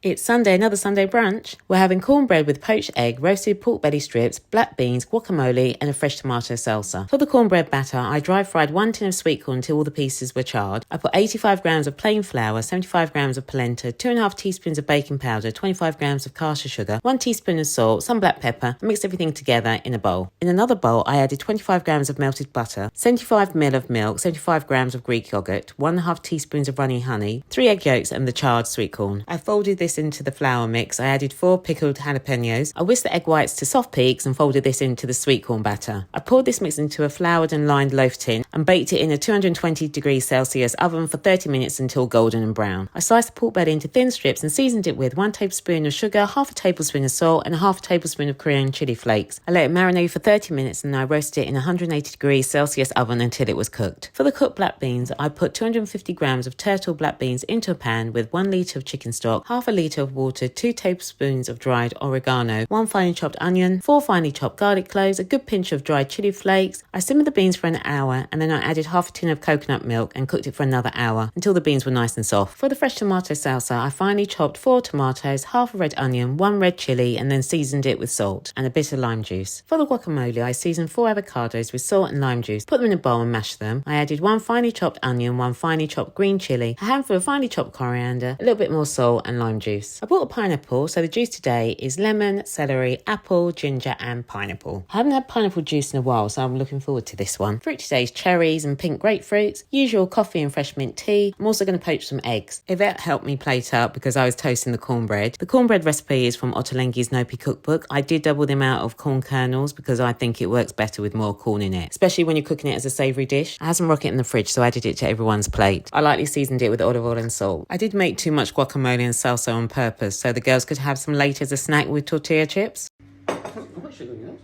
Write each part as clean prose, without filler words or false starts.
It's Sunday, another Sunday brunch. We're having cornbread with poached egg, roasted pork belly strips, black beans, guacamole and a fresh tomato salsa. For the cornbread batter, I dry fried 1 tin of sweet corn until all the pieces were charred. I put 85 grams of plain flour, 75 grams of polenta, 2.5 teaspoons of baking powder, 25 grams of caster sugar, 1 teaspoon of salt, some black pepper, and mixed everything together in a bowl. In another bowl, I added 25 grams of melted butter, 75 ml of milk, 75 grams of Greek yogurt, 1.5 teaspoons of runny honey, 3 egg yolks and the charred sweet corn. I folded this into the flour mix. I added 4 pickled jalapenos. I whisked the egg whites to soft peaks and folded this into the sweet corn batter. I poured this mix into a floured and lined loaf tin and baked it in a 220 degrees Celsius oven for 30 minutes until golden and brown. I sliced the pork belly into thin strips and seasoned it with 1 tablespoon of sugar, half a tablespoon of salt and half a tablespoon of Korean chili flakes. I let it marinate for 30 minutes and I roasted it in a 180 degrees Celsius oven until it was cooked. For the cooked black beans, I put 250 grams of turtle black beans into a pan with 1 litre of chicken stock, half a litre of water, 2 tablespoons of dried oregano, 1 finely chopped onion, 4 finely chopped garlic cloves, a good pinch of dried chili flakes. I simmered the beans for an hour and then I added half a tin of coconut milk and cooked it for another hour until the beans were nice and soft. For the fresh tomato salsa, I finely chopped 4 tomatoes, half a red onion, 1 red chili and then seasoned it with salt and a bit of lime juice. For the guacamole, I seasoned 4 avocados with salt and lime juice, put them in a bowl and mashed them. I added 1 finely chopped onion, 1 finely chopped green chili, a handful of finely chopped coriander, a little bit more salt and lime juice. I bought a pineapple, so the juice today is lemon, celery, apple, ginger and pineapple. I haven't had pineapple juice in a while, so I'm looking forward to this one. Fruit today is cherries and pink grapefruits, usual coffee and fresh mint tea. I'm also going to poach some eggs. Yvette helped me plate up because I was toasting the cornbread. The cornbread recipe is from Ottolenghi's Nopi cookbook. I did double them out of corn kernels because I think it works better with more corn in it, especially when you're cooking it as a savoury dish. I had some rocket in the fridge, so I added it to everyone's plate. I lightly seasoned it with olive oil and salt. I did make too much guacamole and salsa on purpose, so the girls could have some later as a snack with tortilla chips. I put sugar in yours.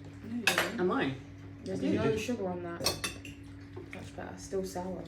No, And mine. there's no sugar on that. Much better. Still sour.